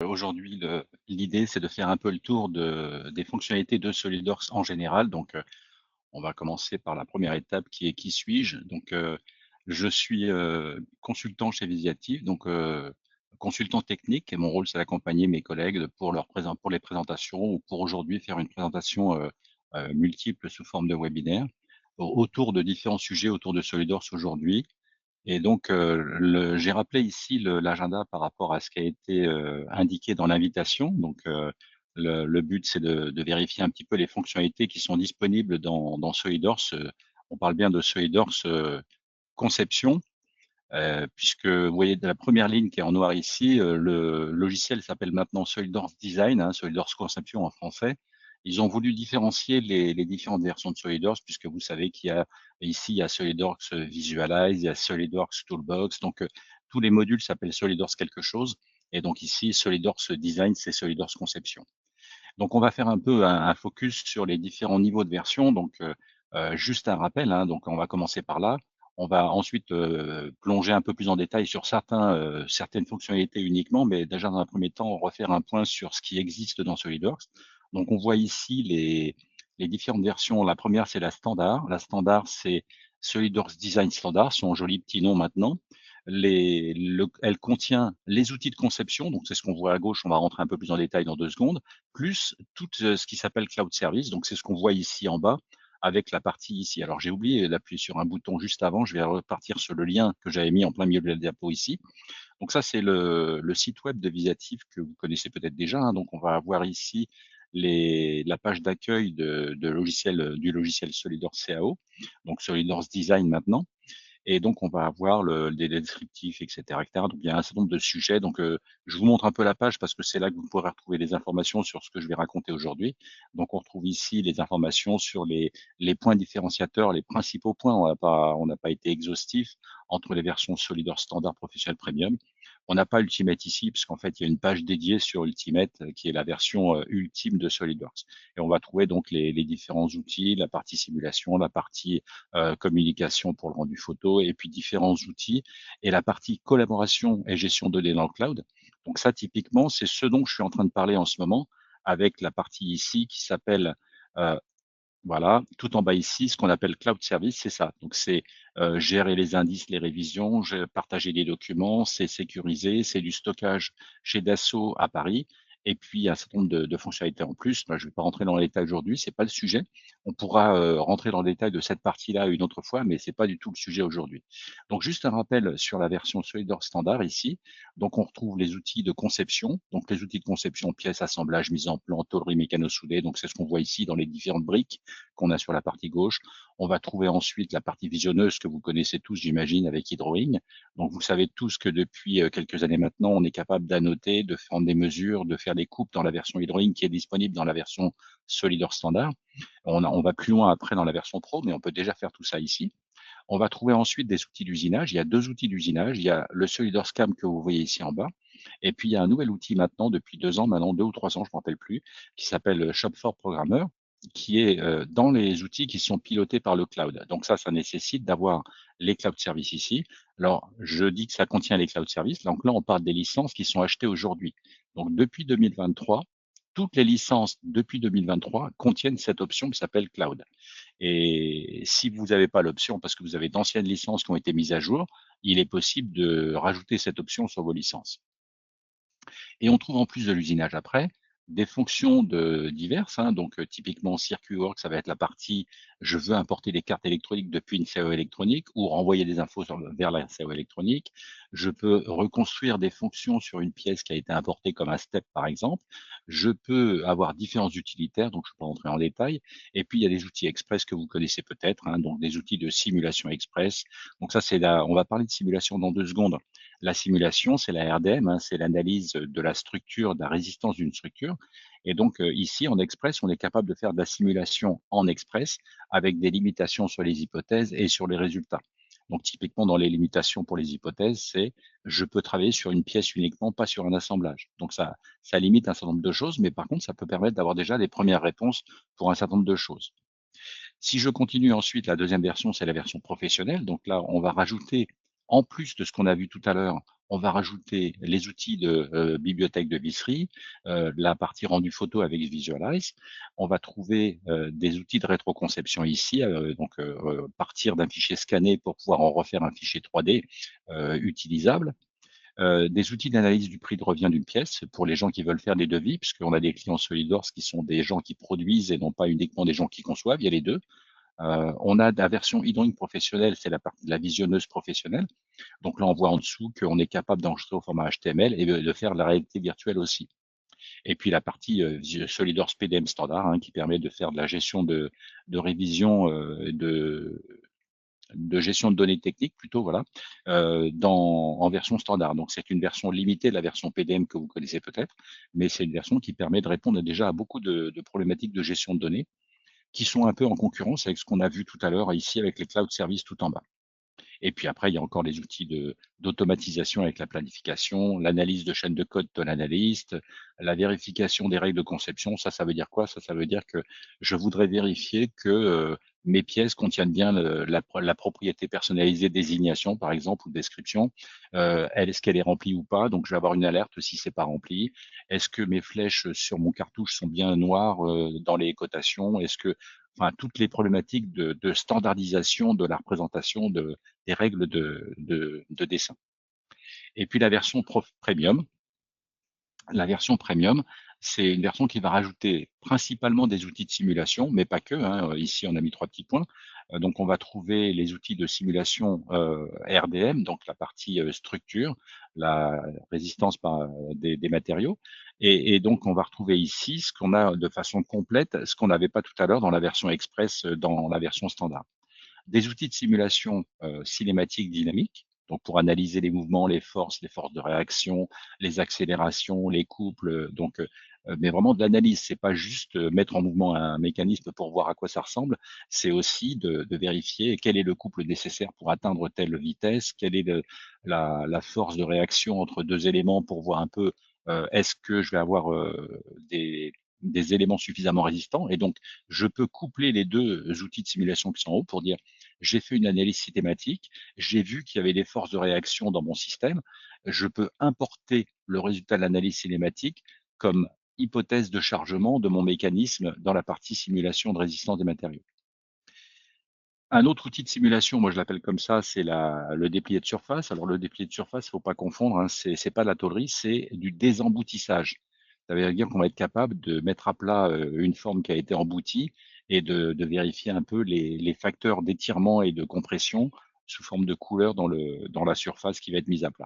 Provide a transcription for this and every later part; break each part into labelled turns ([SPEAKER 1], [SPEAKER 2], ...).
[SPEAKER 1] Aujourd'hui, l'idée, c'est de faire un peu le tour des fonctionnalités de SolidWorks en général. Donc, on va commencer par la première étape qui est: qui suis-je? Donc, je suis, consultant chez Visiative, donc, consultant technique, et mon rôle, c'est d'accompagner mes collègues pour les présentations, ou pour aujourd'hui faire une présentation, multiple sous forme de webinaire, autour de différents sujets autour de SolidWorks aujourd'hui. Et donc, j'ai rappelé ici l'agenda par rapport à ce qui a été, indiqué dans l'invitation. Donc, le but, c'est de vérifier un petit peu les fonctionnalités qui sont disponibles dans SolidWorks. On parle bien de SolidWorks, conception, puisque vous voyez de la première ligne qui est en noir ici, le logiciel s'appelle maintenant SolidWorks Design, hein, SolidWorks Conception en français. Ils ont voulu différencier les différentes versions de SolidWorks, puisque vous savez qu'il y a ici, il y a SolidWorks Visualize, il y a SolidWorks Toolbox. Donc, tous les modules s'appellent SolidWorks quelque chose. Et donc ici, SolidWorks Design, c'est SolidWorks Conception. Donc, on va faire un peu un focus sur les différents niveaux de version. Donc, juste un rappel, hein, donc on va commencer par là. On va ensuite plonger un peu plus en détail sur certaines fonctionnalités uniquement, mais déjà dans un premier temps, refaire un point sur ce qui existe dans SolidWorks. Donc, on voit ici les différentes versions. La première, c'est la standard. La standard, c'est SolidWorks Design Standard, son joli petit nom maintenant. Elle contient les outils de conception, donc c'est ce qu'on voit à gauche, on va rentrer un peu plus en détail dans 2 secondes, plus tout ce qui s'appelle Cloud Service, donc c'est ce qu'on voit ici en bas, avec la partie ici. Alors j'ai oublié d'appuyer sur un bouton juste avant, je vais repartir sur le lien que j'avais mis en plein milieu de la diapo ici. Donc ça, c'est le site web de Visiative que vous connaissez peut-être déjà, hein. Donc on va avoir ici la page d'accueil du logiciel SolidWorks CAO, donc SolidWorks Design maintenant. Et donc, on va avoir des descriptifs, et cetera, et cetera. Donc, il y a un certain nombre de sujets. Donc, je vous montre un peu la page parce que c'est là que vous pourrez retrouver les informations sur ce que je vais raconter aujourd'hui. Donc, on retrouve ici les informations sur les points différenciateurs, les principaux points. On n'a pas été exhaustif entre les versions SolidWorks Standard, Professionnel, Premium. On n'a pas Ultimate ici, parce qu'en fait, il y a une page dédiée sur Ultimate, qui est la version ultime de SolidWorks. Et on va trouver donc les différents outils, la partie simulation, la partie communication pour le rendu photo, et puis différents outils, et la partie collaboration et gestion de données dans le cloud. Donc ça, typiquement, c'est ce dont je suis en train de parler en ce moment, avec la partie ici qui s'appelle euh, voilà, tout en bas ici, ce qu'on appelle cloud service, c'est ça. Donc c'est gérer les indices, les révisions, partager des documents, c'est sécurisé, c'est du stockage chez Dassault à Paris. Et puis un certain nombre de fonctionnalités en plus. Moi, je ne vais pas rentrer dans les détails aujourd'hui, c'est pas le sujet. On pourra rentrer dans le détail de cette partie-là une autre fois, mais c'est pas du tout le sujet aujourd'hui. Donc juste un rappel sur la version SolidWorks standard ici. Donc on retrouve les outils de conception, donc les outils de conception, pièces, assemblage, mise en plan, tôlerie, mécano-soudé. Donc c'est ce qu'on voit ici dans les différentes briques qu'on a sur la partie gauche. On va trouver ensuite la partie visionneuse que vous connaissez tous, j'imagine, avec Hydrowing. Donc, vous savez tous que depuis quelques années maintenant, on est capable d'annoter, de prendre des mesures, de faire des coupes dans la version Hydrowing qui est disponible dans la version SolidWorks standard. On va plus loin après dans la version Pro, mais on peut déjà faire tout ça ici. On va trouver ensuite des outils d'usinage. Il y a 2 outils d'usinage. Il y a le SolidWorks CAM que vous voyez ici en bas. Et puis, il y a un nouvel outil maintenant, depuis 2 ans, maintenant 2 ou 3 ans, je ne me rappelle plus, qui s'appelle Shop4 Programmer, qui est dans les outils qui sont pilotés par le cloud. Donc ça nécessite d'avoir les cloud services ici. Alors, je dis que ça contient les cloud services. Donc là, on parle des licences qui sont achetées aujourd'hui. Donc, depuis 2023, toutes les licences depuis 2023 contiennent cette option qui s'appelle cloud. Et si vous n'avez pas l'option, parce que vous avez d'anciennes licences qui ont été mises à jour, il est possible de rajouter cette option sur vos licences. Et on trouve en plus de l'usinage après, des fonctions diverses, hein. Donc, typiquement, CircuitWorks, ça va être la partie, je veux importer des cartes électroniques depuis une CAO électronique ou renvoyer des infos vers la CAO électronique. Je peux reconstruire des fonctions sur une pièce qui a été importée comme un step, par exemple. Je peux avoir différents utilitaires, donc je peux rentrer en détail. Et puis, il y a des outils express que vous connaissez peut-être, hein, donc des outils de simulation express. Donc ça, on va parler de simulation dans 2 secondes. La simulation, c'est la RDM, hein, c'est l'analyse de la structure, de la résistance d'une structure. Et donc, ici, en Express, on est capable de faire de la simulation en Express avec des limitations sur les hypothèses et sur les résultats. Donc, typiquement, dans les limitations pour les hypothèses, c'est je peux travailler sur une pièce uniquement, pas sur un assemblage. Donc, ça limite un certain nombre de choses, mais par contre, ça peut permettre d'avoir déjà des premières réponses pour un certain nombre de choses. Si je continue ensuite, la deuxième version, c'est la version professionnelle. Donc là, on va rajouter, en plus de ce qu'on a vu tout à l'heure, on va rajouter les outils de bibliothèque de Visseri, la partie rendu photo avec Visualize. On va trouver des outils de rétroconception ici, partir d'un fichier scanné pour pouvoir en refaire un fichier 3D utilisable. Des outils d'analyse du prix de revient d'une pièce pour les gens qui veulent faire des devis, puisqu'on a des clients SolidWorks qui sont des gens qui produisent et non pas uniquement des gens qui conçoivent, il y a les deux. On a la version hydraulique professionnelle, c'est la partie de la visionneuse professionnelle. Donc là, on voit en dessous qu'on est capable d'enregistrer au format HTML et de faire de la réalité virtuelle aussi. Et puis la partie SolidWorks PDM standard, qui permet de faire de la gestion de révision, de gestion de données techniques plutôt, voilà, en version standard. Donc c'est une version limitée de la version PDM que vous connaissez peut-être, mais c'est une version qui permet de répondre déjà à beaucoup de problématiques de gestion de données qui sont un peu en concurrence avec ce qu'on a vu tout à l'heure ici avec les cloud services tout en bas. Et puis après, il y a encore les outils d'automatisation avec la planification, l'analyse de chaîne de code de l'analyste, la vérification des règles de conception. Ça veut dire quoi? Ça veut dire que je voudrais vérifier que mes pièces contiennent bien la propriété personnalisée désignation, par exemple, ou description. Est-ce qu'elle est remplie ou pas? Donc, je vais avoir une alerte si c'est pas rempli. Est-ce que mes flèches sur mon cartouche sont bien noires dans les cotations? Est-ce que enfin, toutes les problématiques de standardisation de la représentation des règles de dessin. Et puis la version Premium. La version Premium, c'est une version qui va rajouter principalement des outils de simulation, mais pas que. Ici, on a mis 3 petits points. Donc, on va trouver les outils de simulation RDM, donc la partie structure, la résistance des matériaux. Et donc, on va retrouver ici ce qu'on a de façon complète, ce qu'on n'avait pas tout à l'heure dans la version Express, dans la version standard. Des outils de simulation cinématique dynamique, donc pour analyser les forces de réaction, les accélérations, les couples, mais vraiment de l'analyse. C'est pas juste mettre en mouvement un mécanisme pour voir à quoi ça ressemble, c'est aussi de vérifier quel est le couple nécessaire pour atteindre telle vitesse, quelle est la force de réaction entre deux éléments pour voir un peu est-ce que je vais avoir des éléments suffisamment résistants. Et donc, je peux coupler les deux outils de simulation qui sont en haut pour dire j'ai fait une analyse systématique, j'ai vu qu'il y avait des forces de réaction dans mon système, je peux importer le résultat de l'analyse cinématique comme hypothèse de chargement de mon mécanisme dans la partie simulation de résistance des matériaux. Un autre outil de simulation, moi je l'appelle comme ça, c'est le déplié de surface. Alors le déplié de surface, il ne faut pas confondre, c'est pas de la tôlerie, c'est du désemboutissage. Ça veut dire qu'on va être capable de mettre à plat une forme qui a été emboutie et de vérifier un peu les facteurs d'étirement et de compression sous forme de couleur dans la surface qui va être mise à plat.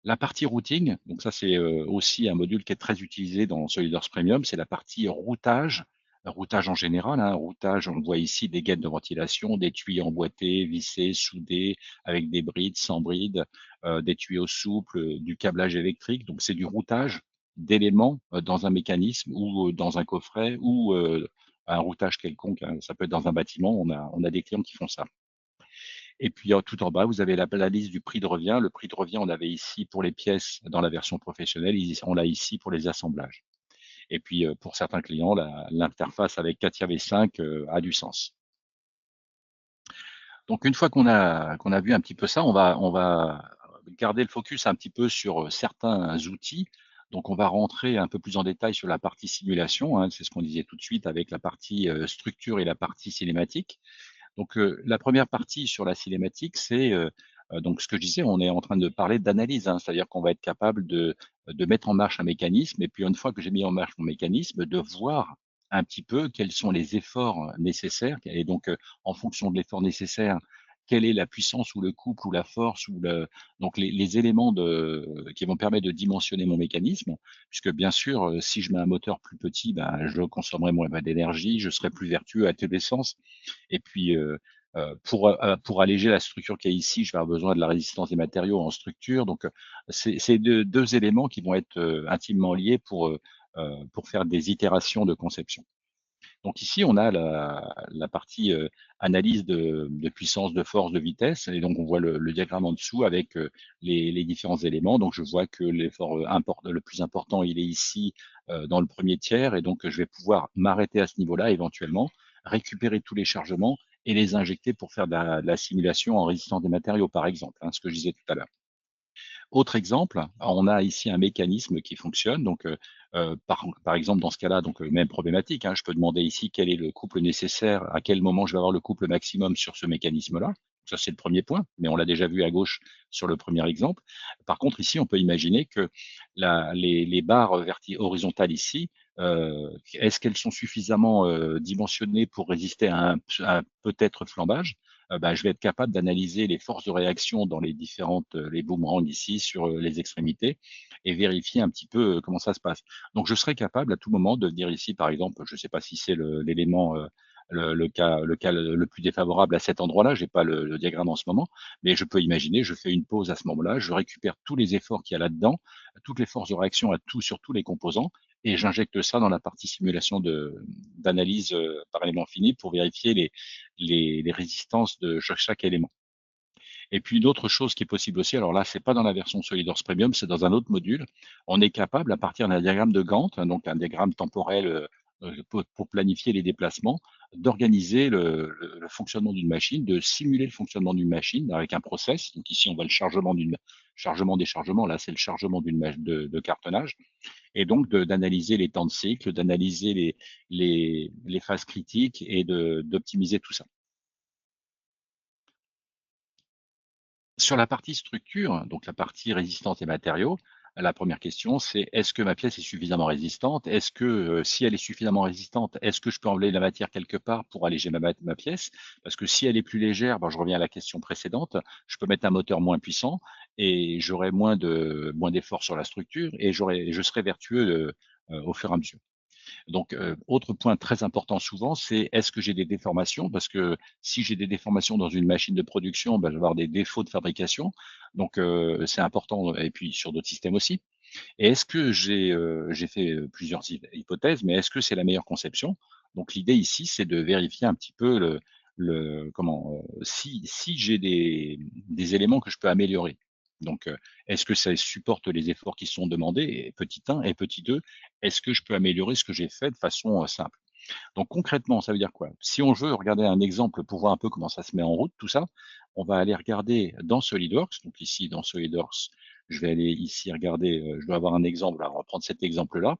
[SPEAKER 1] La partie routing, donc ça c'est aussi un module qui est très utilisé dans SolidWorks Premium, c'est la partie routage, routage en général, routage, on voit ici des gaines de ventilation, des tuyaux emboîtés, vissés, soudés, avec des brides, sans brides, des tuyaux souples, du câblage électrique, donc c'est du routage d'éléments dans un mécanisme ou dans un coffret ou un routage quelconque, ça peut être dans un bâtiment, on a des clients qui font ça. Et puis tout en bas, vous avez la liste du prix de revient. Le prix de revient, on avait ici pour les pièces dans la version professionnelle, on l'a ici pour les assemblages. Et puis pour certains clients, l'interface avec CATIA V5 a du sens. Donc une fois qu'on a vu un petit peu ça, on va garder le focus un petit peu sur certains outils. Donc on va rentrer un peu plus en détail sur la partie simulation, c'est ce qu'on disait tout de suite avec la partie structure et la partie cinématique. Donc, la première partie sur la cinématique, c'est, donc ce que je disais, on est en train de parler d'analyse, c'est-à-dire qu'on va être capable de mettre en marche un mécanisme et puis une fois que j'ai mis en marche mon mécanisme, de voir un petit peu quels sont les efforts nécessaires et donc, en fonction de l'effort nécessaire, quelle est la puissance ou le couple ou la force ou donc les éléments qui vont permettre de dimensionner mon mécanisme. Puisque bien sûr, si je mets un moteur plus petit, ben, je consommerai moins d'énergie, je serai plus vertueux à tous les sens. Et puis, pour alléger la structure qu'il y a ici, je vais avoir besoin de la résistance des matériaux en structure. Donc, c'est deux éléments qui vont être intimement liés pour faire des itérations de conception. Donc ici, on a la partie analyse de puissance, de force, de vitesse. Et donc, on voit le diagramme en dessous avec les différents éléments. Donc, je vois que l'effort le plus important, il est ici dans le premier tiers. Et donc, je vais pouvoir m'arrêter à ce niveau-là éventuellement, récupérer tous les chargements et les injecter pour faire de la simulation en résistance des matériaux, par exemple, ce que je disais tout à l'heure. Autre exemple, on a ici un mécanisme qui fonctionne, donc par exemple, dans ce cas-là, donc même problématique, hein, je peux demander ici quel est le couple nécessaire, à quel moment je vais avoir le couple maximum sur ce mécanisme-là. Ça, c'est le premier point, mais on l'a déjà vu à gauche sur le premier exemple. Par contre, ici, on peut imaginer que les barres horizontales ici, est-ce qu'elles sont suffisamment dimensionnées pour résister à un peut-être flambage? Bah, je vais être capable d'analyser les forces de réaction dans les différentes, les boomerangs ici sur, les extrémités et vérifier un petit peu, comment ça se passe. Donc je serai capable à tout moment de venir ici, par exemple, je ne sais pas si c'est l'élément, le cas le plus défavorable à cet endroit-là, j'ai pas le diagramme en ce moment, mais je peux imaginer, je fais une pause à ce moment-là, je récupère tous les efforts qu'il y a là-dedans, toutes les forces de réaction sur tous les composants et j'injecte ça dans la partie simulation d'analyse, par élément fini pour vérifier les résistances de chaque élément. Et puis une autre chose qui est possible aussi, alors là, c'est pas dans la version SolidWorks Premium, c'est dans un autre module. On est capable, à partir d'un diagramme de Gantt, hein, donc un diagramme temporel pour planifier les déplacements, d'organiser le fonctionnement d'une machine, de simuler le fonctionnement d'une machine avec un process. Donc ici, on voit le chargement-déchargement. Là, c'est le chargement de cartonnage. Et donc d'analyser les temps de cycle, d'analyser les phases critiques et d'optimiser tout ça. Sur la partie structure, donc la partie résistance et matériaux, la première question, c'est: est-ce que ma pièce est suffisamment résistante? Est-ce que, si elle est suffisamment résistante, est-ce que je peux enlever la matière quelque part pour alléger ma pièce? Parce que si elle est plus légère, ben, je reviens à la question précédente, je peux mettre un moteur moins puissant et j'aurai moins d'efforts sur la structure et je serai vertueux, au fur et à mesure. Donc, autre point très important souvent, c'est est-ce que j'ai des déformations? Parce que si j'ai des déformations dans une machine de production, bah, je vais avoir des défauts de fabrication. Donc, c'est important et puis sur d'autres systèmes aussi. Et est-ce que j'ai fait, plusieurs hypothèses, mais est-ce que c'est la meilleure conception? Donc l'idée ici, c'est de vérifier un petit peu si j'ai des éléments que je peux améliorer. Donc, est-ce que ça supporte les efforts qui sont demandés? Et petit 1 et petit 2, est-ce que je peux améliorer ce que j'ai fait de façon, simple? Donc concrètement, ça veut dire quoi? Si on veut regarder un exemple pour voir un peu comment ça se met en route tout ça, on va aller regarder dans SolidWorks. Donc ici dans SolidWorks, je vais aller ici regarder, je dois avoir un exemple, alors on va prendre cet exemple-là.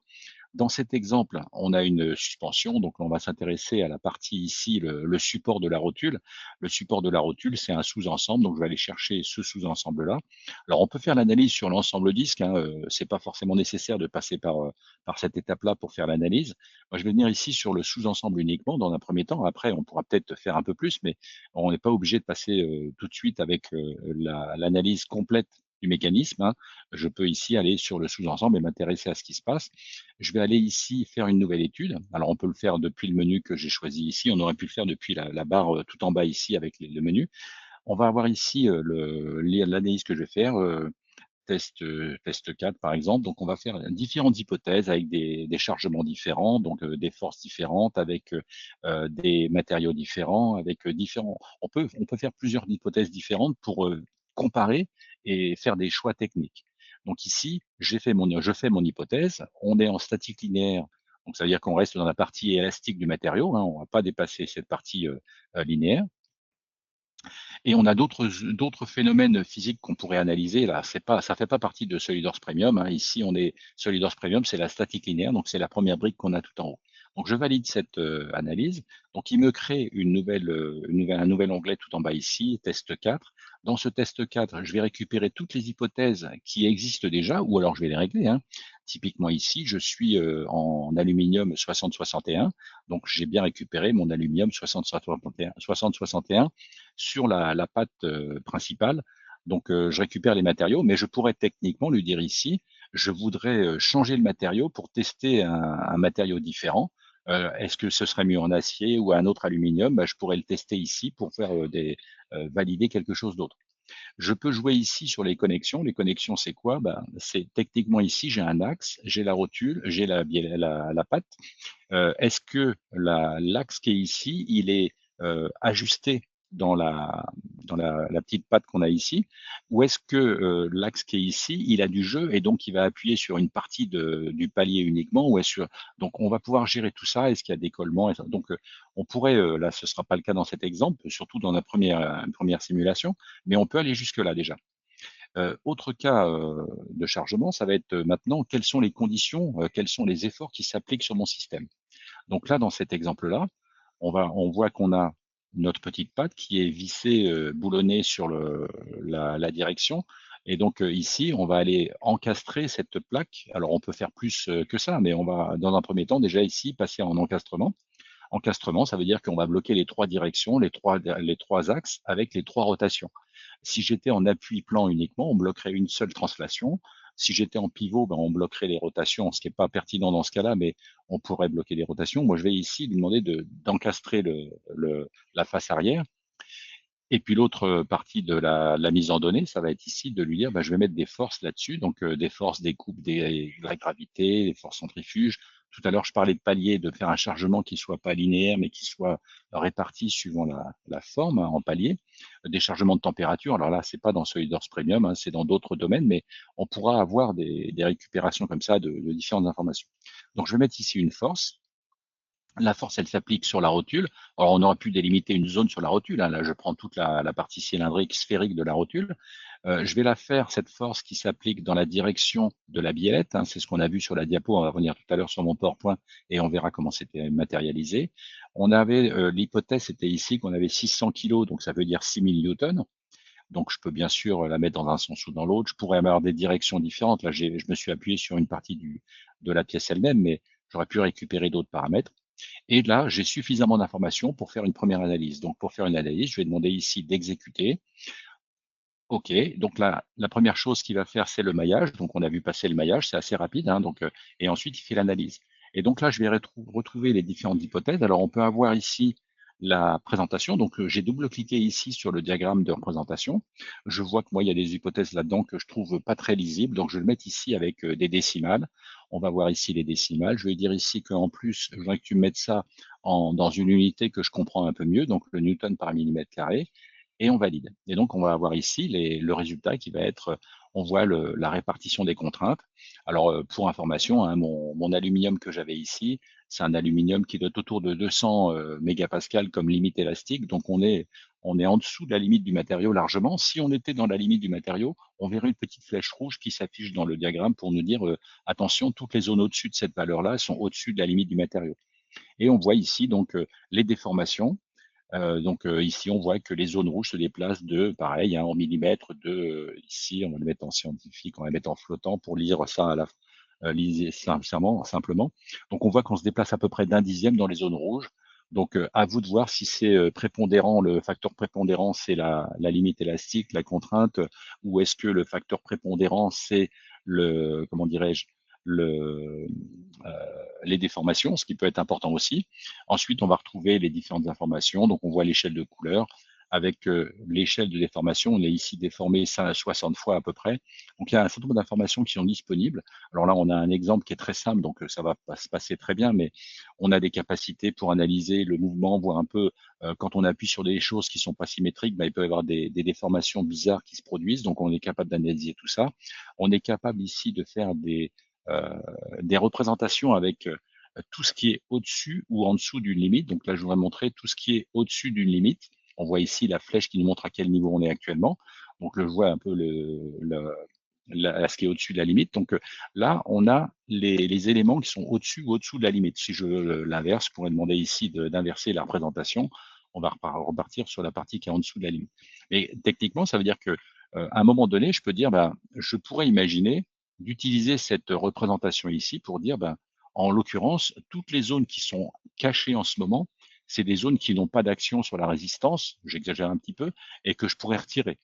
[SPEAKER 1] Dans cet exemple, on a une suspension, donc on va s'intéresser à la partie ici, le support de la rotule. Le support de la rotule, c'est un sous-ensemble, donc je vais aller chercher ce sous-ensemble-là. Alors on peut faire l'analyse sur l'ensemble disque, hein, c'est pas forcément nécessaire de passer par cette étape-là pour faire l'analyse. Moi, je vais venir ici sur le sous-ensemble uniquement dans un premier temps. Après, on pourra peut-être faire un peu plus, mais on n'est pas obligé de passer tout de suite avec l'analyse complète du mécanisme, hein. Je peux ici aller sur le sous-ensemble et m'intéresser à ce qui se passe. Je vais aller ici faire une nouvelle étude. Alors, on peut le faire depuis le menu que j'ai choisi ici. On aurait pu le faire depuis la barre tout en bas ici avec le menu. On va avoir ici l'analyse que je vais faire, test 4 par exemple. Donc, on va faire différentes hypothèses avec des chargements différents, donc des forces différentes, avec des matériaux différents, avec différents. On peut faire plusieurs hypothèses différentes pour comparer et faire des choix techniques. Donc ici, je fais mon hypothèse. On est en statique linéaire, donc ça veut dire qu'on reste dans la partie élastique du matériau, hein, on ne va pas dépasser cette partie linéaire. Et on a d'autres phénomènes physiques qu'on pourrait analyser. Là, ça fait pas partie de SolidWorks Premium, hein. Ici, on est SolidWorks Premium, c'est la statique linéaire, donc c'est la première brique qu'on a tout en haut. Donc je valide cette analyse. Donc il me crée un nouvel onglet tout en bas ici, test 4. Dans ce test 4, je vais récupérer toutes les hypothèses qui existent déjà, ou alors je vais les régler, hein. Typiquement ici, je suis en aluminium 60-61, donc j'ai bien récupéré mon aluminium 60-61 sur la patte principale. Donc, je récupère les matériaux, mais je pourrais techniquement lui dire ici, je voudrais changer le matériau pour tester un matériau différent. Est-ce que ce serait mieux en acier ou un autre aluminium? Bah, je pourrais le tester ici pour faire valider quelque chose d'autre. Je peux jouer ici sur les connexions. Les connexions, c'est quoi? Bah, c'est techniquement ici, j'ai un axe, j'ai la rotule, j'ai la patte. Est-ce que l'axe qui est ici, il est ajusté dans la petite patte qu'on a ici? Ou est-ce que l'axe qui est ici, il a du jeu et donc il va appuyer sur une partie du palier uniquement? Donc on va pouvoir gérer tout ça. Est-ce qu'il y a décollement? Donc on pourrait, là ce ne sera pas le cas dans cet exemple, surtout dans la première simulation, mais on peut aller jusque-là déjà. Autre cas, de chargement, ça va être, maintenant, quelles sont les conditions, quels sont les efforts qui s'appliquent sur mon système? Donc là, dans cet exemple-là, on voit qu'on a notre petite patte qui est vissée, boulonnée sur la direction et donc, ici, on va aller encastrer cette plaque. Alors on peut faire plus, que ça, mais on va, dans un premier temps, déjà ici, passer en encastrement. Encastrement, ça veut dire qu'on va bloquer les 3 directions, les trois axes avec les 3 rotations. Si j'étais en appui plan uniquement, on bloquerait une seule translation. Si j'étais en pivot, ben, on bloquerait les rotations, ce qui est pas pertinent dans ce cas-là, mais on pourrait bloquer les rotations. Moi, je vais ici lui demander d'encastrer la face arrière. Et puis l'autre partie de la mise en données, ça va être ici de lui dire, bah, je vais mettre des forces là-dessus, donc des forces, des coupes, de la gravité, des forces centrifuges. Tout à l'heure, je parlais de palier, de faire un chargement qui soit pas linéaire, mais qui soit réparti suivant la forme, hein, en palier. Des chargements de température, alors là, c'est pas dans SolidWorks Premium, hein, c'est dans d'autres domaines, mais on pourra avoir des récupérations comme ça de différentes informations. Donc je vais mettre ici une force. La force, elle s'applique sur la rotule. Alors, on aurait pu délimiter une zone sur la rotule, hein. Là, je prends toute la partie cylindrique, sphérique de la rotule. Je vais la faire, cette force qui s'applique dans la direction de la biellette, hein. C'est ce qu'on a vu sur la diapo. On va revenir tout à l'heure sur mon PowerPoint et on verra comment c'était matérialisé. On avait, l'hypothèse, c'était ici qu'on avait 600 kilos, donc ça veut dire 6000 newtons. Donc, je peux bien sûr la mettre dans un sens ou dans l'autre. Je pourrais avoir des directions différentes. Là, je me suis appuyé sur une partie de la pièce elle-même, mais j'aurais pu récupérer d'autres paramètres. Et là, j'ai suffisamment d'informations pour faire une première analyse. Donc, pour faire une analyse, je vais demander ici d'exécuter. OK, donc la première chose qu'il va faire, c'est le maillage. Donc, on a vu passer le maillage, c'est assez rapide, hein, donc, et ensuite, il fait l'analyse. Et donc là, je vais retrouver les différentes hypothèses. Alors, on peut avoir ici la présentation. Donc, j'ai double-cliqué ici sur le diagramme de représentation. Je vois que moi, il y a des hypothèses là-dedans que je trouve pas très lisibles. Donc, je vais le mettre ici avec des décimales. On va voir ici les décimales. Je vais dire ici qu'en plus, je voudrais que tu mettes ça dans une unité que je comprends un peu mieux, donc le newton par millimètre carré, et on valide. Et donc, on va avoir ici le résultat qui va être, on voit la répartition des contraintes. Alors, pour information, hein, mon aluminium que j'avais ici, c'est un aluminium qui doit être autour de 200 mégapascales comme limite élastique. Donc, on est en dessous de la limite du matériau largement. Si on était dans la limite du matériau, on verrait une petite flèche rouge qui s'affiche dans le diagramme pour nous dire, attention, toutes les zones au-dessus de cette valeur-là sont au-dessus de la limite du matériau. Et on voit ici donc les déformations. Donc ici, on voit que les zones rouges se déplacent de, pareil, hein, en millimètres, ici, on va le mettre en scientifique, on va le mettre en flottant pour lire ça lire simplement. Donc on voit qu'on se déplace à peu près d'un dixième dans les zones rouges. Donc à vous de voir si c'est prépondérant, le facteur prépondérant, c'est la limite élastique, la contrainte, ou est-ce que le facteur prépondérant, c'est comment dirais-je, le, euh, les déformations, ce qui peut être important aussi. Ensuite, on va retrouver les différentes informations. Donc, on voit l'échelle de couleur. Avec l'échelle de déformation, on est ici déformé 60 fois à peu près. Donc, il y a un certain nombre d'informations qui sont disponibles. Alors là, on a un exemple qui est très simple, donc ça va pas se passer très bien, mais on a des capacités pour analyser le mouvement, voir un peu quand on appuie sur des choses qui sont pas symétriques, il peut y avoir des déformations bizarres qui se produisent. Donc, on est capable d'analyser tout ça. On est capable ici de faire euh, des représentations avec tout ce qui est au-dessus ou en dessous d'une limite. Donc là, je voudrais montrer tout ce qui est au-dessus d'une limite. On voit ici la flèche qui nous montre à quel niveau on est actuellement. Donc, je vois un peu ce qui est au-dessus de la limite. Donc là, on a les éléments qui sont au-dessus ou au-dessous de la limite. Si je l'inverse, je pourrais demander ici d'inverser la représentation. On va repartir sur la partie qui est en dessous de la limite. Mais techniquement, ça veut dire que à un moment donné, je peux dire, je pourrais imaginer d'utiliser cette représentation ici pour dire, en l'occurrence, toutes les zones qui sont cachées en ce moment, c'est des zones qui n'ont pas d'action sur la résistance, j'exagère un petit peu, et que je pourrais retirer.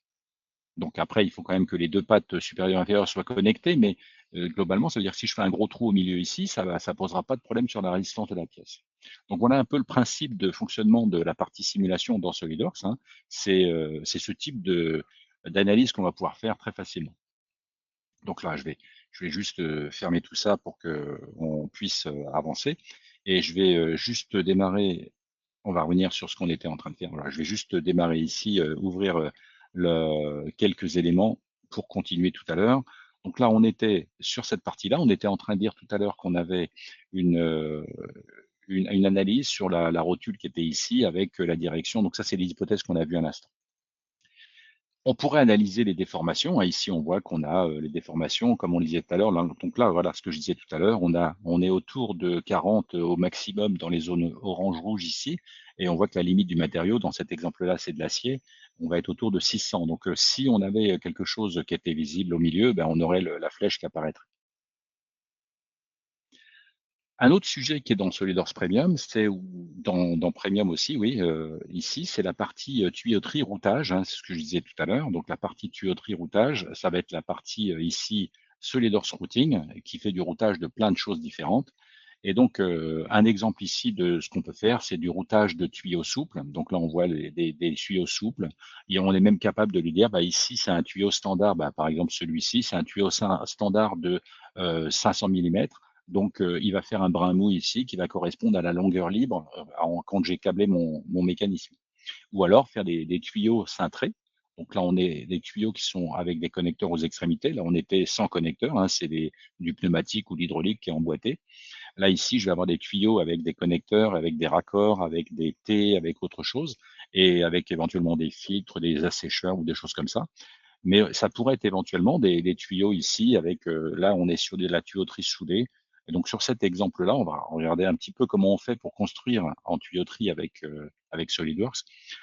[SPEAKER 1] Donc après, il faut quand même que les deux pattes supérieures et inférieures soient connectées, mais globalement, ça veut dire que si je fais un gros trou au milieu ici, ça ne posera pas de problème sur la résistance de la pièce. Donc voilà un peu le principe de fonctionnement de la partie simulation dans SolidWorks, hein. C'est ce type d'analyse qu'on va pouvoir faire très facilement. Donc là, je vais juste fermer tout ça pour qu'on puisse avancer. Et je vais juste démarrer. On va revenir sur ce qu'on était en train de faire. Voilà, je vais juste démarrer ici, ouvrir quelques éléments pour continuer tout à l'heure. Donc là, on était sur cette partie-là. On était en train de dire tout à l'heure qu'on avait une, euh, une analyse sur la rotule qui était ici avec la direction. Donc ça, c'est les hypothèses qu'on a vues à l'instant. On pourrait analyser les déformations, hein. Ici, on voit qu'on a, les déformations comme on le disait tout à l'heure. Là, donc là, voilà ce que je disais tout à l'heure, on est autour de 40 au maximum dans les zones orange-rouge ici et on voit que la limite du matériau dans cet exemple-là, c'est de l'acier. On va être autour de 600. Donc, si on avait quelque chose qui était visible au milieu, ben, on aurait la flèche qui apparaîtrait. Un autre sujet qui est dans SolidWorks Premium, c'est ou dans Premium aussi, oui, ici, c'est la partie, tuyauterie, routage, hein, c'est ce que je disais tout à l'heure. Donc la partie tuyauterie, routage, ça va être la partie, ici, SolidWorks Routing, qui fait du routage de plein de choses différentes. Et donc, un exemple ici de ce qu'on peut faire, c'est du routage de tuyaux souples. Donc là, on voit des tuyaux souples et on est même capable de lui dire, bah, ici, c'est un tuyau standard, bah, par exemple celui-ci, c'est un tuyau standard de 500 millimètres. Donc, il va faire un brin mou ici qui va correspondre à la longueur libre quand j'ai câblé mon mécanisme. Ou alors faire des tuyaux cintrés. Donc là, on est des tuyaux qui sont avec des connecteurs aux extrémités. Là, on était sans connecteur, hein, c'est du pneumatique ou l'hydraulique qui est emboîté. Là, ici, je vais avoir des tuyaux avec des connecteurs, avec des raccords, avec des T, avec autre chose, et avec éventuellement des filtres, des assécheurs ou des choses comme ça. Mais ça pourrait être éventuellement des tuyaux ici avec, là, on est sur de la tuyauterie soudée. Et donc sur cet exemple-là, on va regarder un petit peu comment on fait pour construire en tuyauterie avec SolidWorks.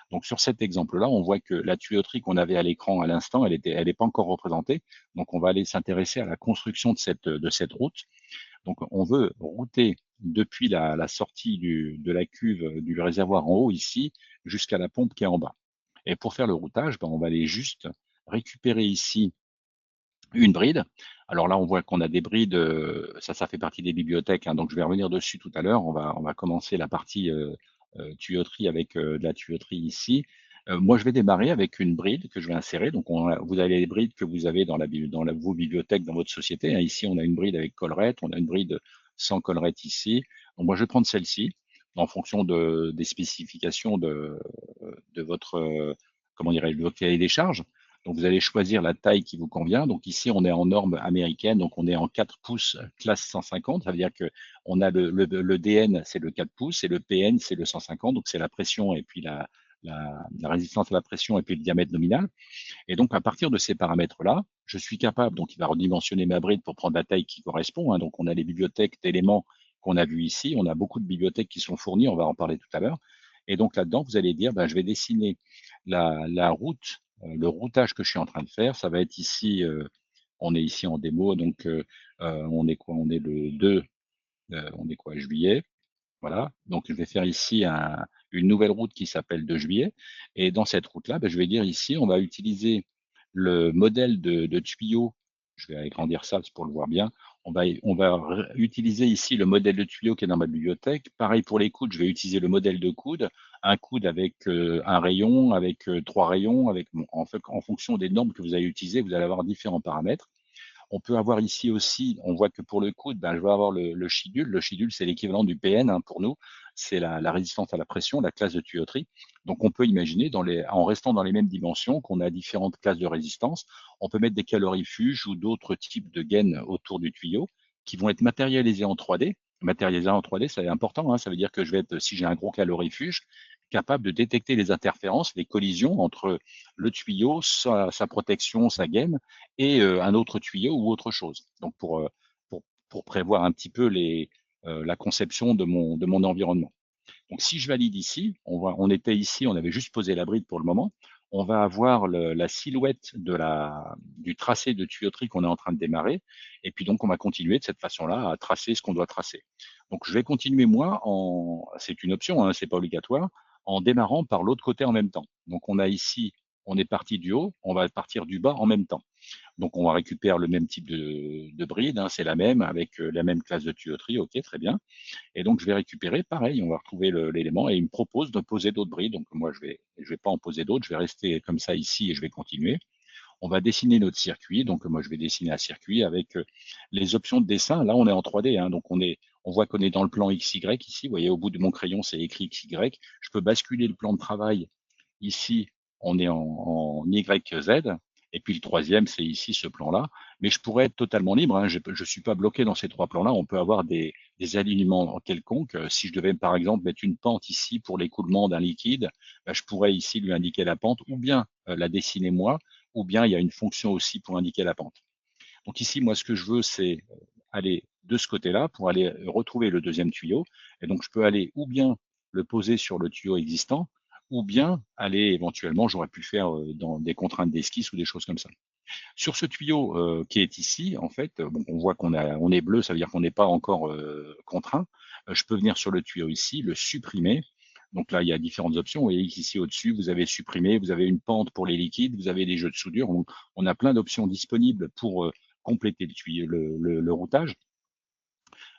[SPEAKER 1] Donc sur cet exemple-là, on voit que la tuyauterie qu'on avait à l'écran à l'instant, elle est pas encore représentée. Donc on va aller s'intéresser à la construction de cette route. Donc, on veut router depuis la sortie de la cuve du réservoir en haut ici jusqu'à la pompe qui est en bas. Et pour faire le routage, ben, on va aller juste récupérer ici une bride. Alors là, on voit qu'on a des brides, ça fait partie des bibliothèques, hein, donc je vais revenir dessus tout à l'heure. On va commencer la partie tuyauterie avec de la tuyauterie ici. Moi, je vais démarrer avec une bride que je vais insérer. Donc, vous avez les brides que vous avez vos bibliothèques dans votre société, hein. Ici, on a une bride avec collerette, on a une bride sans collerette ici. Donc, moi, je vais prendre celle-ci en fonction des spécifications de votre, comment dirais-je, de votre cahier des charges. Donc, vous allez choisir la taille qui vous convient. Donc, ici, on est en norme américaine. Donc, on est en 4 pouces classe 150. Ça veut dire que on a le DN, c'est le 4 pouces et le PN, c'est le 150. Donc, c'est la pression et puis la résistance à la pression et puis le diamètre nominal. Et donc, à partir de ces paramètres-là, je suis capable, donc il va redimensionner ma bride pour prendre la taille qui correspond, hein. Donc, on a les bibliothèques d'éléments qu'on a vues ici. On a beaucoup de bibliothèques qui sont fournies. On va en parler tout à l'heure. Et donc, là-dedans, vous allez dire, ben, je vais dessiner la route, le routage que je suis en train de faire. Ça va être ici, on est ici en démo. Donc, on est quoi? On est le 2, on est quoi? Juillet. Voilà, donc je vais faire ici une nouvelle route qui s'appelle 2 juillet. Et dans cette route-là, ben, je vais dire ici, on va utiliser le modèle de tuyau. Je vais agrandir ça pour le voir bien. On va utiliser ici le modèle de tuyau qui est dans ma bibliothèque. Pareil pour les coudes, je vais utiliser le modèle de coude. Un coude avec un rayon, avec trois rayons, en fait, en fonction des normes que vous allez utiliser, vous allez avoir différents paramètres. On peut avoir ici aussi, on voit que pour le coude, ben, je vais avoir le chidule. Le chidule, c'est l'équivalent du PN, hein, pour nous. C'est la résistance à la pression, la classe de tuyauterie. Donc, on peut imaginer, en restant dans les mêmes dimensions, qu'on a différentes classes de résistance. On peut mettre des calorifuges ou d'autres types de gaines autour du tuyau qui vont être matérialisés en 3D. Matérialisé en 3D, c'est important, hein. Ça veut dire que je vais être, si j'ai un gros calorifuge, capable de détecter les interférences, les collisions entre le tuyau, sa protection, sa gaine, et un autre tuyau ou autre chose. Donc pour prévoir un petit peu la conception de mon environnement. Donc si je valide ici, on était ici, on avait juste posé la bride pour le moment. On va avoir la silhouette du tracé de tuyauterie qu'on est en train de démarrer. Et puis donc on va continuer de cette façon-là à tracer ce qu'on doit tracer. Donc je vais continuer moi c'est une option, hein, c'est pas obligatoire, en démarrant par l'autre côté en même temps. Donc on a ici, on est parti du haut, on va partir du bas en même temps. Donc on va récupérer le même type de bride, hein, c'est la même, avec la même classe de tuyauterie, ok, très bien. Et donc je vais récupérer, pareil, on va retrouver l'élément et il me propose de poser d'autres brides. Donc moi je vais pas en poser d'autres, je vais rester comme ça ici et je vais continuer. On va dessiner notre circuit. Donc moi je vais dessiner un circuit avec les options de dessin. Là on est en 3D, hein, donc on voit qu'on est dans le plan XY ici. Vous voyez au bout de mon crayon c'est écrit XY. Je peux basculer le plan de travail. Ici, on est en YZ. Et puis le troisième, c'est ici ce plan-là. Mais je pourrais être totalement libre, hein. Je ne suis pas bloqué dans ces trois plans-là. On peut avoir des alignements quelconques. Si je devais, par exemple, mettre une pente ici pour l'écoulement d'un liquide, ben, je pourrais ici lui indiquer la pente, ou bien la dessiner moi, ou bien il y a une fonction aussi pour indiquer la pente. Donc ici, moi, ce que je veux, c'est aller de ce côté-là pour aller retrouver le deuxième tuyau. Et donc, je peux aller ou bien le poser sur le tuyau existant, ou bien aller éventuellement, j'aurais pu faire dans des contraintes d'esquisse ou des choses comme ça. Sur ce tuyau qui est ici, en fait, bon, on voit on est bleu, ça veut dire qu'on n'est pas encore contraint. Je peux venir sur le tuyau ici, le supprimer. Donc là, il y a différentes options. Vous voyez qu'ici au-dessus, vous avez supprimé, vous avez une pente pour les liquides, vous avez des jeux de soudure. On a plein d'options disponibles pour compléter le tuyau, le routage.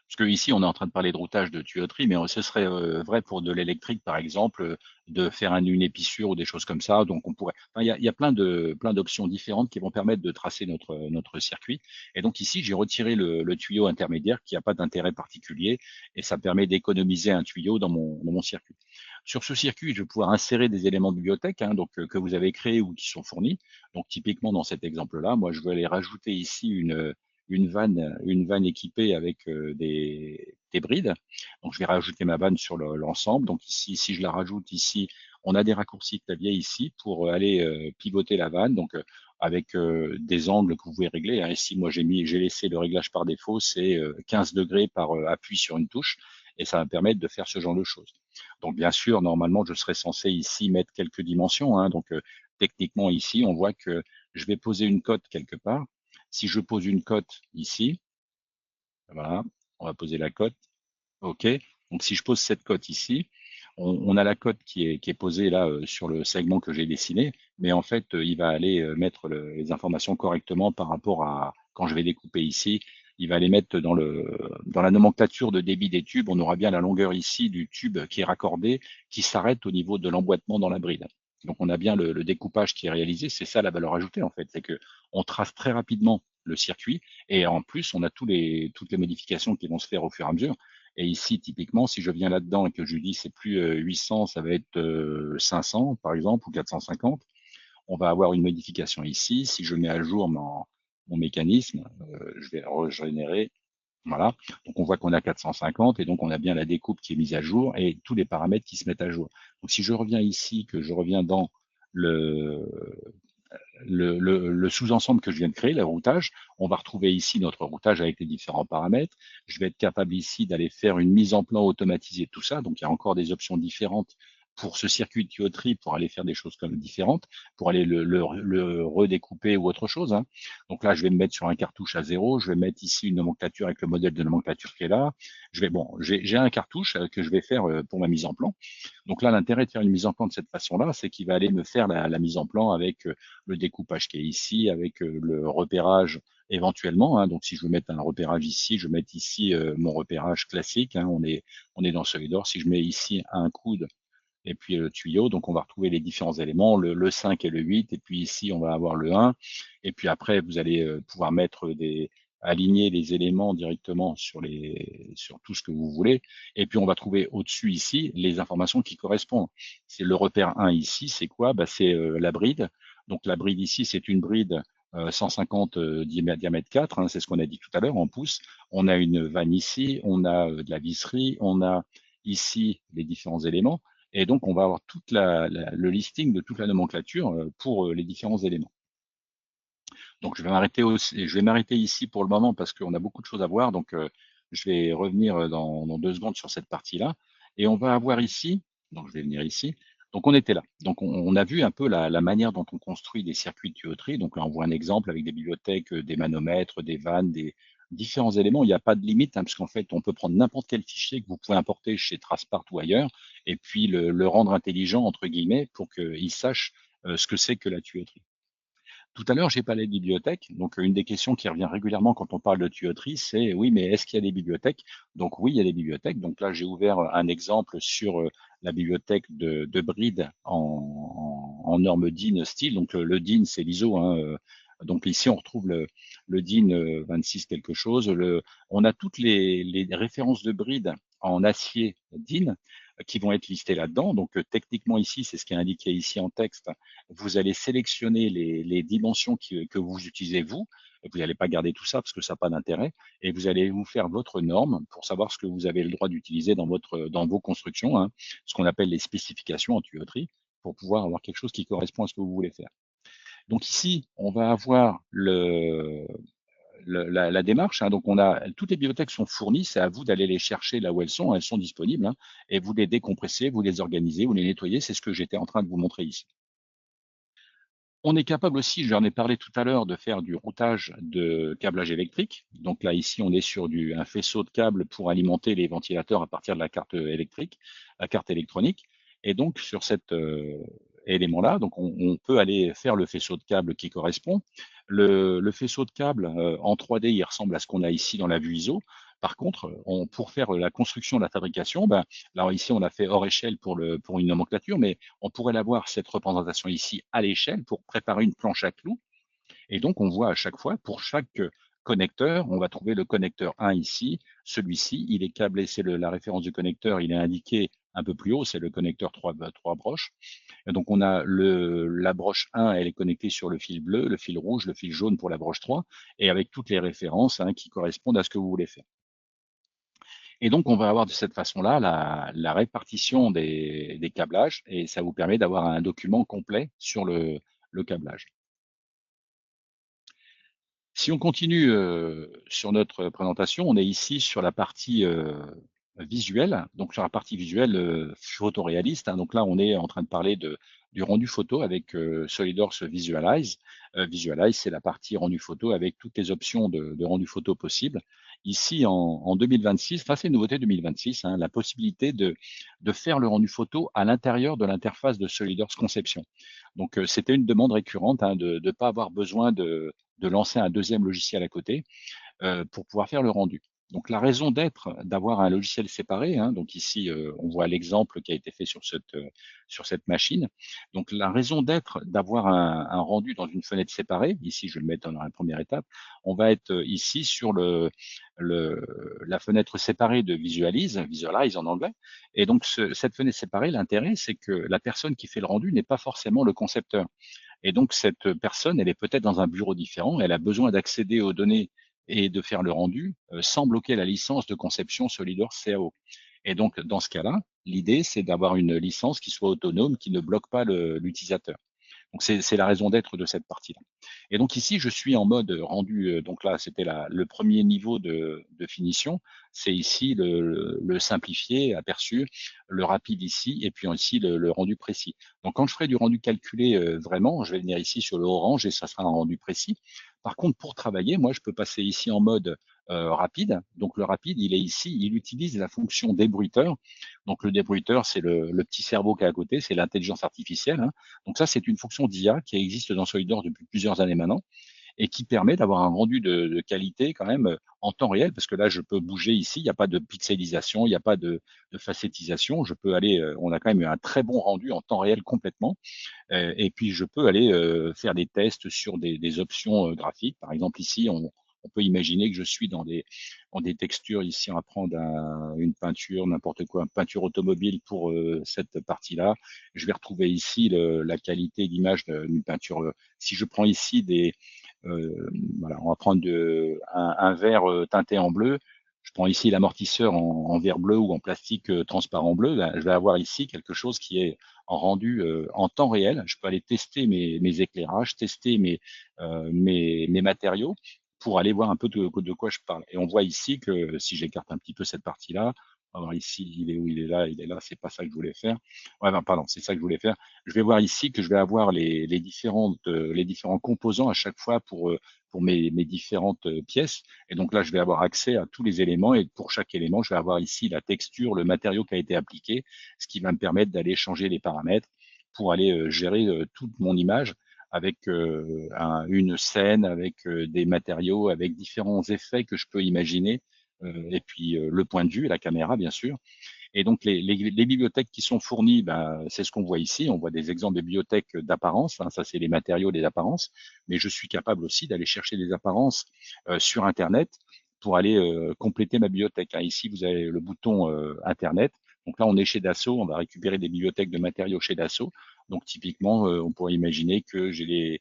[SPEAKER 1] Parce que ici, on est en train de parler de routage de tuyauterie, mais ce serait vrai pour de l'électrique, par exemple, de faire une épissure ou des choses comme ça. Donc, on pourrait. Enfin, il y a plein d'options différentes qui vont permettre de tracer notre circuit. Et donc ici, j'ai retiré le tuyau intermédiaire qui n'a pas d'intérêt particulier, et ça permet d'économiser un tuyau dans mon circuit. Sur ce circuit, je vais pouvoir insérer des éléments de bibliothèque, hein, donc que vous avez créés ou qui sont fournis. Donc, typiquement dans cet exemple-là, moi, je vais aller rajouter ici une vanne équipée avec des brides. Donc, je vais rajouter ma vanne sur l'ensemble. Donc, ici, si je la rajoute ici, on a des raccourcis clavier ici pour aller pivoter la vanne. Donc, avec des angles que vous pouvez régler. Hein. Ici, moi, j'ai laissé le réglage par défaut, c'est 15 degrés par appui sur une touche. Et ça va me permettre de faire ce genre de choses. Donc, bien sûr, normalement, je serais censé ici mettre quelques dimensions. Hein. Donc, techniquement, ici, on voit que je vais poser une cote quelque part. Si je pose une cote ici, voilà, on va poser la cote, OK. Donc si je pose cette cote ici, on a la cote qui est posée là sur le segment que j'ai dessiné, mais en fait, il va aller mettre les informations correctement par rapport à quand je vais découper ici, il va les mettre dans la nomenclature de débit des tubes. On aura bien la longueur ici du tube qui est raccordé, qui s'arrête au niveau de l'emboîtement dans la bride. Donc on a bien le découpage qui est réalisé. C'est ça la valeur ajoutée en fait, c'est que on trace très rapidement le circuit et en plus on a toutes les modifications qui vont se faire au fur et à mesure. Et ici, typiquement, si je viens là-dedans et que je lui dis c'est plus 800, ça va être 500 par exemple ou 450, on va avoir une modification ici. Si je mets à jour mon mécanisme, je vais régénérer. Voilà. Donc on voit qu'on a 450 et donc on a bien la découpe qui est mise à jour et tous les paramètres qui se mettent à jour. Donc si je reviens ici, que je reviens dans le, le sous-ensemble que je viens de créer, le routage, on va retrouver ici notre routage avec les différents paramètres. Je vais être capable ici d'aller faire une mise en plan automatisée de tout ça. Donc, il y a encore des options différentes pour ce circuit de tuyauterie, pour aller faire des choses comme différentes, pour aller le redécouper ou autre chose. Hein. Donc là, je vais me mettre sur un cartouche à 0. Je vais mettre ici une nomenclature avec le modèle de nomenclature qui est là. J'ai un cartouche que je vais faire pour ma mise en plan. Donc là, l'intérêt de faire une mise en plan de cette façon-là, c'est qu'il va aller me faire la mise en plan avec le découpage qui est ici, avec le repérage éventuellement. Hein. Donc si je veux mettre un repérage ici, je vais mettre ici mon repérage classique. Hein. On est dans Solidor. Si je mets ici un coude et puis le tuyau, donc on va retrouver les différents éléments, le 5 et le 8, et puis ici on va avoir le 1, et puis après vous allez pouvoir aligner les éléments directement sur tout ce que vous voulez, et puis on va trouver au-dessus ici les informations qui correspondent. C'est le repère 1 ici, c'est quoi? Bah, c'est la bride. Donc la bride ici, c'est une bride 150 diamètre 4, hein, c'est ce qu'on a dit tout à l'heure en pouces. On a une vanne ici, on a de la visserie, on a ici les différents éléments. Et donc, on va avoir le listing de toute la nomenclature pour les différents éléments. Donc, je vais m'arrêter ici pour le moment parce qu'on a beaucoup de choses à voir. Donc, je vais revenir dans 2 secondes sur cette partie-là. Et on va avoir ici, donc je vais venir ici. Donc, on était là. Donc, on a vu un peu la manière dont on construit des circuits de tuyauterie. Donc, là, on voit un exemple avec des bibliothèques, des manomètres, des vannes, des différents éléments. Il n'y a pas de limite, hein, parce qu'en fait, on peut prendre n'importe quel fichier que vous pouvez importer chez Tracepart ou ailleurs, et puis le rendre intelligent, entre guillemets, pour qu'il sache ce que c'est que la tuyauterie. Tout à l'heure, j'ai parlé de bibliothèque. Donc, une des questions qui revient régulièrement quand on parle de tuyauterie, c'est oui, mais est-ce qu'il y a des bibliothèques? Donc, oui, il y a des bibliothèques. Donc là, j'ai ouvert un exemple sur la bibliothèque de Bride en norme DIN style. Donc, le DIN, c'est l'ISO. Hein, donc ici, on retrouve le DIN 26 quelque chose. On a toutes les références de Bride en acier DIN qui vont être listées là-dedans. Donc, techniquement, ici, c'est ce qui est indiqué ici en texte. Vous allez sélectionner les dimensions que vous utilisez vous. Vous n'allez pas garder tout ça parce que ça n'a pas d'intérêt. Et vous allez vous faire votre norme pour savoir ce que vous avez le droit d'utiliser dans vos constructions, hein, ce qu'on appelle les spécifications en tuyauterie. pour pouvoir avoir quelque chose qui correspond à ce que vous voulez faire. Donc ici, on va avoir la démarche, hein. Donc toutes les bibliothèques sont fournies, c'est à vous d'aller les chercher là où elles sont disponibles, hein, et vous les décompressez, vous les organisez, vous les nettoyez. C'est ce que j'étais en train de vous montrer ici. On est capable aussi, j'en ai parlé tout à l'heure, de faire du routage de câblage électrique. Donc là, ici, on est sur un faisceau de câbles pour alimenter les ventilateurs à partir de la carte électrique, la carte électronique. Et donc, sur cet élément-là, donc on peut aller faire le faisceau de câbles qui correspond. Le faisceau de câbles en 3D, il ressemble à ce qu'on a ici dans la vue ISO. Par contre, pour faire la construction, la fabrication, ben, là ici on a fait hors échelle pour une nomenclature, mais on pourrait l'avoir cette représentation ici à l'échelle pour préparer une planche à clous. Et donc on voit à chaque fois, pour chaque connecteur, on va trouver le connecteur 1 ici, celui-ci, il est câblé, c'est la référence du connecteur, il est indiqué un peu plus haut, c'est le connecteur 3 broches. Et donc on a la broche 1, elle est connectée sur le fil bleu, le fil rouge, le fil jaune pour la broche 3, et avec toutes les références, hein, qui correspondent à ce que vous voulez faire. Et donc, on va avoir de cette façon-là la répartition des câblages, et ça vous permet d'avoir un document complet sur le câblage. Si on continue sur notre présentation, on est ici sur la partie visuelle. Donc sur la partie visuelle photoréaliste, hein. Donc là, on est en train de parler du rendu photo avec SolidWorks Visualize. Visualize, c'est la partie rendu photo avec toutes les options de rendu photo possibles. Ici, en 2026, enfin c'est une nouveauté 2026, hein, la possibilité de faire le rendu photo à l'intérieur de l'interface de SolidWorks Conception. Donc c'était une demande récurrente, hein, de ne pas avoir besoin de lancer un deuxième logiciel à côté pour pouvoir faire le rendu. Donc la raison d'être d'avoir un logiciel séparé, hein, donc ici on voit l'exemple qui a été fait sur cette machine. Donc la raison d'être d'avoir un rendu dans une fenêtre séparée, ici je vais le mettre dans la première étape, on va être ici sur la fenêtre séparée de Visualize en anglais. Et donc cette fenêtre séparée, l'intérêt c'est que la personne qui fait le rendu n'est pas forcément le concepteur. Et donc, cette personne, elle est peut-être dans un bureau différent, elle a besoin d'accéder aux données et de faire le rendu sans bloquer la licence de conception SolidWorks CAO. Et donc, dans ce cas-là, l'idée, c'est d'avoir une licence qui soit autonome, qui ne bloque pas l'utilisateur. Donc c'est la raison d'être de cette partie-là. Et donc ici, je suis en mode rendu, donc là, c'était le premier niveau de finition. C'est ici le simplifié, aperçu, le rapide ici, et puis aussi le rendu précis. Donc quand je ferai du rendu calculé vraiment, je vais venir ici sur le orange et ça sera un rendu précis. Par contre, pour travailler, moi, je peux passer ici en mode rapide. Donc le rapide, il est ici, il utilise la fonction débruiteur. Donc le débruiteur, c'est le petit cerveau qui est à côté, c'est l'intelligence artificielle, hein. Donc ça, c'est une fonction d'IA qui existe dans SolidWorks depuis plusieurs années maintenant et qui permet d'avoir un rendu de qualité quand même en temps réel, parce que là, je peux bouger ici, il n'y a pas de pixelisation, il n'y a pas de facettisation. Je peux aller, on a quand même eu un très bon rendu en temps réel complètement. Et puis, je peux aller faire des tests sur des options graphiques. Par exemple, ici, on peut imaginer que je suis dans des textures. Ici, on va prendre une peinture, n'importe quoi, une peinture automobile pour cette partie-là. Je vais retrouver ici la qualité d'image d'une peinture. Si je prends ici voilà, on va prendre un verre teinté en bleu. Je prends ici l'amortisseur en verre bleu ou en plastique transparent bleu. Là, je vais avoir ici quelque chose qui est en rendu en temps réel. Je peux aller tester mes éclairages, tester mes matériaux pour aller voir un peu de quoi je parle. Et on voit ici que si j'écarte un petit peu cette partie-là, on va voir ici, il est où, il est là, c'est pas ça que je voulais faire. Ouais, ben, pardon, c'est ça que je voulais faire. Je vais voir ici que je vais avoir les différents composants à chaque fois pour mes différentes pièces. Et donc là, je vais avoir accès à tous les éléments et pour chaque élément, je vais avoir ici la texture, le matériau qui a été appliqué, ce qui va me permettre d'aller changer les paramètres pour aller gérer toute mon image avec une scène, avec des matériaux, avec différents effets que je peux imaginer, et puis le point de vue et la caméra, bien sûr. Et donc, les bibliothèques qui sont fournies, ben, c'est ce qu'on voit ici. On voit des exemples de bibliothèques d'apparence, hein, ça, c'est les matériaux des apparences. Mais je suis capable aussi d'aller chercher des apparences sur Internet pour aller compléter ma bibliothèque, hein. Ici, vous avez le bouton Internet. Donc là, on est chez Dassault. On va récupérer des bibliothèques de matériaux chez Dassault. Donc, typiquement, on pourrait imaginer que j'ai les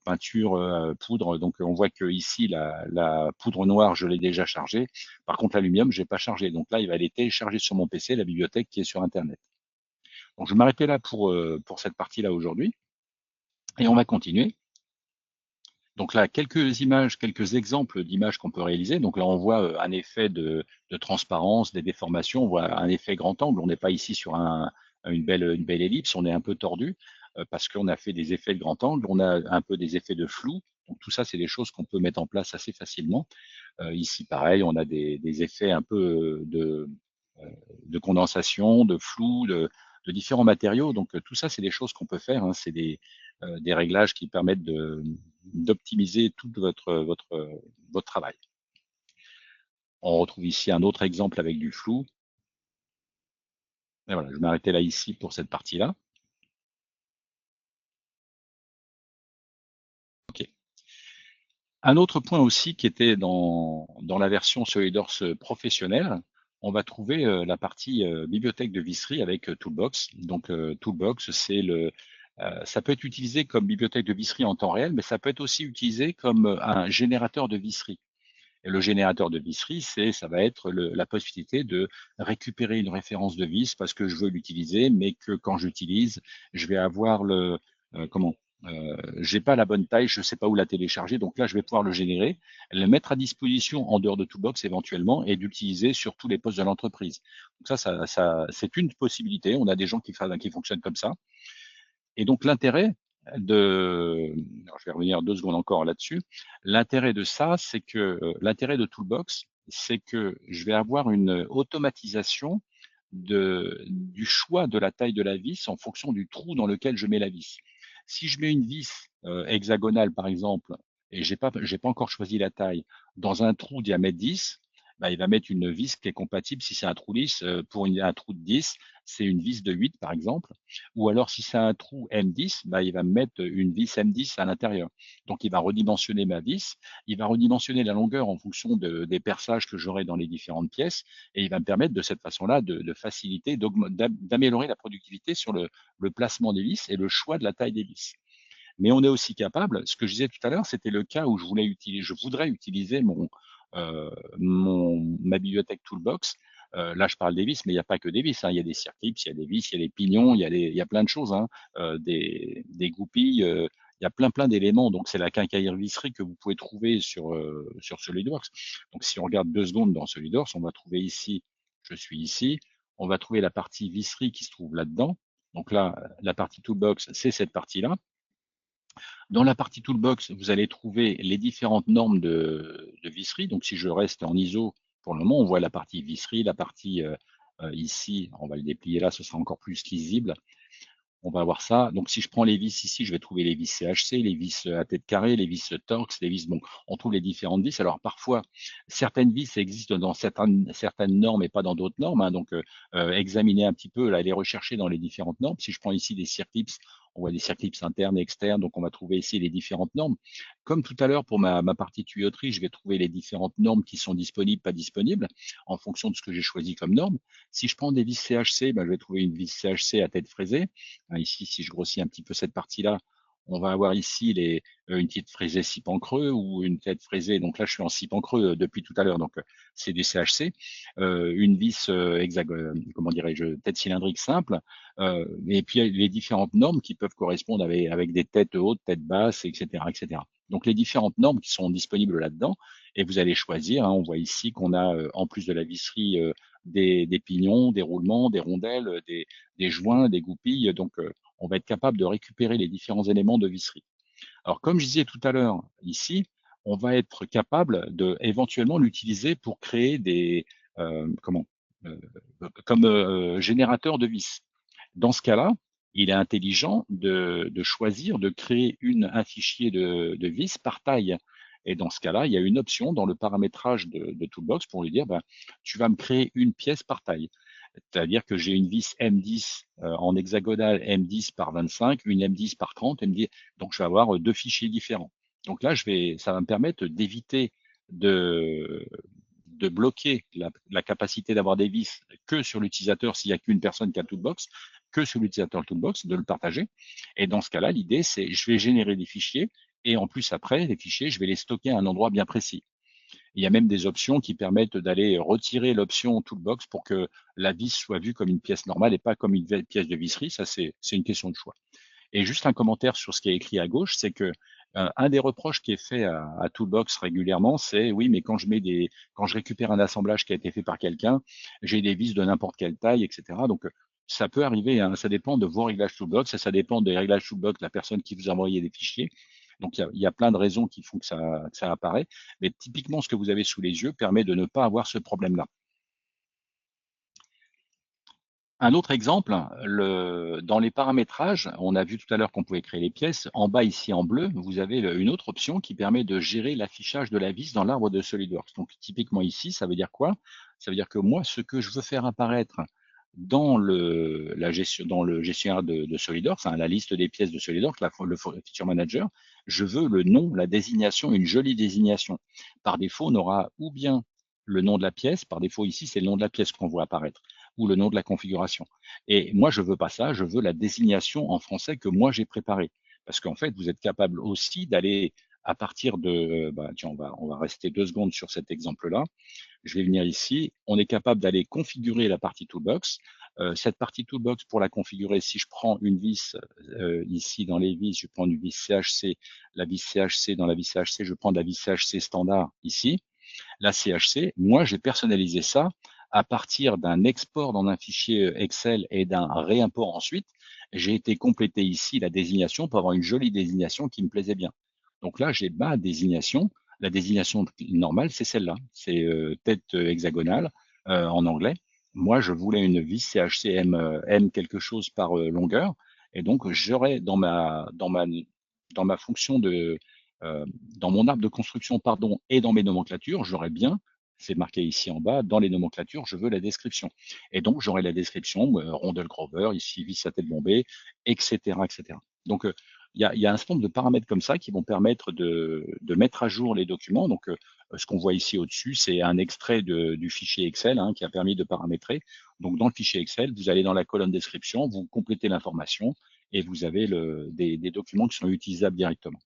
[SPEAKER 1] peintures, poudre. Donc, on voit que ici, la poudre noire, je l'ai déjà chargée. Par contre, l'aluminium, je n'ai pas chargé. Donc là, il va aller télécharger sur mon PC la bibliothèque qui est sur Internet. Donc, je vais m'arrêter là pour cette partie-là aujourd'hui et on va continuer. Donc là, quelques images, quelques exemples d'images qu'on peut réaliser. Donc là, on voit un effet de transparence, des déformations, on voit un effet grand angle. On n'est pas ici sur une belle ellipse, on est un peu tordu parce qu'on a fait des effets de grand angle, on a un peu des effets de flou. Donc tout ça, c'est des choses qu'on peut mettre en place assez facilement. Ici, pareil, on a des effets un peu euh, de condensation, de flou, de différents matériaux. Donc tout ça, c'est des choses qu'on peut faire. Hein. C'est des réglages qui permettent d'optimiser tout votre travail. On retrouve ici un autre exemple avec du flou. Et voilà, je vais m'arrêter là ici pour cette partie-là. OK. Un autre point aussi qui était dans la version SolidWorks professionnelle, on va trouver la partie bibliothèque de visserie avec Toolbox. Donc Toolbox, ça peut être utilisé comme bibliothèque de visserie en temps réel, mais ça peut être aussi utilisé comme un générateur de visserie. Et le générateur de visserie, ça va être la possibilité de récupérer une référence de vis parce que je veux l'utiliser, mais que quand j'utilise, je vais avoir comment j'ai pas la bonne taille, je sais pas où la télécharger, donc là je vais pouvoir le générer, le mettre à disposition en dehors de Toolbox éventuellement et d'utiliser sur tous les postes de l'entreprise. Donc c'est une possibilité. On a des gens qui fonctionnent comme ça. Et donc alors je vais revenir 2 secondes encore là-dessus. L'intérêt de ça, c'est que l'intérêt de Toolbox, c'est que je vais avoir une automatisation du choix de la taille de la vis en fonction du trou dans lequel je mets la vis. Si je mets une vis hexagonale, par exemple, et j'ai pas encore choisi la taille, dans un trou diamètre 10, bah, il va mettre une vis qui est compatible. Si c'est un trou lisse, pour un trou de 10, c'est une vis de 8, par exemple. Ou alors, si c'est un trou M10, bah, il va me mettre une vis M10 à l'intérieur. Donc, il va redimensionner ma vis. Il va redimensionner la longueur en fonction des perçages que j'aurai dans les différentes pièces. Et il va me permettre de cette façon-là de faciliter, d'améliorer la productivité sur le placement des vis et le choix de la taille des vis. Mais on est aussi capable, ce que je disais tout à l'heure, c'était le cas où je voudrais utiliser ma bibliothèque Toolbox. Là, je parle des vis, mais il n'y a pas que des vis. Hein. Il y a des circlips, il y a des vis, il y a des pignons, il y a plein de choses, hein. Des goupilles, il y a plein d'éléments. Donc, c'est la quincaillerie visserie que vous pouvez trouver sur SolidWorks. Donc, si on regarde 2 secondes dans SolidWorks, on va trouver ici, je suis ici, on va trouver la partie visserie qui se trouve là-dedans. Donc là, la partie Toolbox, c'est cette partie-là. Dans la partie Toolbox, vous allez trouver les différentes normes de visserie. Donc, si je reste en ISO, pour le moment, on voit la partie visserie, la partie ici, on va le déplier là, ce sera encore plus lisible. On va avoir ça. Donc, si je prends les vis ici, je vais trouver les vis CHC, les vis à tête carrée, les vis Torx, les vis, bon, on trouve les différentes vis. Alors, parfois, certaines vis existent dans certaines normes et pas dans d'autres normes. Hein. Donc, examiner un petit peu, là, les rechercher dans les différentes normes. Si je prends ici des circlips, on voit des circlips internes et externes. Donc, on va trouver ici les différentes normes. Comme tout à l'heure, pour ma partie tuyauterie, je vais trouver les différentes normes qui sont disponibles, pas disponibles, en fonction de ce que j'ai choisi comme norme. Si je prends des vis CHC, ben, je vais trouver une vis CHC à tête fraisée. Ici, si je grossis un petit peu cette partie-là, on va avoir ici une petite fraisée 6 pans creux ou une tête fraisée. Donc là, je suis en 6 pans creux depuis tout à l'heure. Donc, c'est des CHC. Une vis comment dirais-je, tête cylindrique simple. Et puis, les différentes normes qui peuvent correspondre avec des têtes hautes, têtes basses, etc., etc. Donc, les différentes normes qui sont disponibles là-dedans. Et vous allez choisir. Hein, on voit ici qu'on a, en plus de la visserie, des pignons, des roulements, des rondelles, des joints, des goupilles. Donc, on va être capable de récupérer les différents éléments de visserie. Alors, comme je disais tout à l'heure, ici, on va être capable de éventuellement l'utiliser pour créer euh, comme générateur de vis. Dans ce cas-là, il est intelligent de choisir de créer un fichier de vis par taille. Et dans ce cas-là, il y a une option dans le paramétrage de Toolbox pour lui dire, ben, tu vas me créer une pièce par taille. C'est-à-dire que j'ai une vis M10 en hexagonale M10 par 25, une M10 par 30, M10, donc je vais avoir 2 fichiers différents. Donc là, ça va me permettre d'éviter de bloquer la capacité d'avoir des vis que sur l'utilisateur s'il n'y a qu'une personne qui a Toolbox, que sur l'utilisateur Toolbox, de le partager. Et dans ce cas-là, l'idée, c'est je vais générer des fichiers et en plus après, les fichiers, je vais les stocker à un endroit bien précis. Il y a même des options qui permettent d'aller retirer l'option Toolbox pour que la vis soit vue comme une pièce normale et pas comme une pièce de visserie. Ça, c'est une question de choix. Et juste un commentaire sur ce qui est écrit à gauche, c'est que un des reproches qui est fait à Toolbox régulièrement, c'est oui, mais quand je récupère un assemblage qui a été fait par quelqu'un, j'ai des vis de n'importe quelle taille, etc. Donc ça peut arriver, hein, ça dépend de vos réglages Toolbox, et ça dépend des réglages Toolbox de la personne qui vous a envoyé des fichiers. Donc il y a plein de raisons qui font que ça apparaît, mais typiquement ce que vous avez sous les yeux permet de ne pas avoir ce problème-là. Un autre exemple, dans les paramétrages, on a vu tout à l'heure qu'on pouvait créer les pièces. En bas, ici en bleu, vous avez une autre option qui permet de gérer l'affichage de la vis dans l'arbre de SolidWorks. Donc, typiquement ici, ça veut dire quoi? Ça veut dire que moi, ce que je veux faire apparaître dans le gestionnaire de SolidWorks, hein, la liste des pièces de SolidWorks, le Feature Manager, je veux le nom, la désignation, une jolie désignation. Par défaut, on aura ou bien le nom de la pièce, par défaut ici, c'est le nom de la pièce qu'on voit apparaître, ou le nom de la configuration. Et moi, je veux pas ça, je veux la désignation en français que moi j'ai préparée. Parce qu'en fait, vous êtes capable aussi d'aller à partir de, tiens, on va rester 2 secondes sur cet exemple-là. Je vais venir ici. On est capable d'aller configurer la partie toolbox. Cette partie toolbox, pour la configurer, si je prends une vis ici dans les vis, je prends une vis CHC, la vis CHC, dans la vis CHC, je prends de la vis CHC standard ici. La CHC, moi, j'ai personnalisé ça à partir d'un export dans un fichier Excel et d'un réimport ensuite. J'ai été compléter ici la désignation pour avoir une jolie désignation qui me plaisait bien. Donc là, j'ai ma désignation. La désignation normale, c'est celle-là. C'est tête hexagonale en anglais. Moi, je voulais une vis CHCM M quelque chose par longueur. Et donc, j'aurais dans ma fonction de, euh, dans mon arbre de construction, pardon, et dans mes nomenclatures, j'aurais bien, c'est marqué ici en bas, dans les nomenclatures, je veux la description. Et donc, j'aurai la description, rondelle Grover, ici, vis à tête bombée, etc., etc. Donc, il y a un certain nombre de paramètres comme ça qui vont permettre de mettre à jour les documents. Donc, ce qu'on voit ici au-dessus, c'est un extrait du fichier Excel hein, qui a permis de paramétrer. Donc, dans le fichier Excel, vous allez dans la colonne description, vous complétez l'information et vous avez des documents qui sont utilisables directement.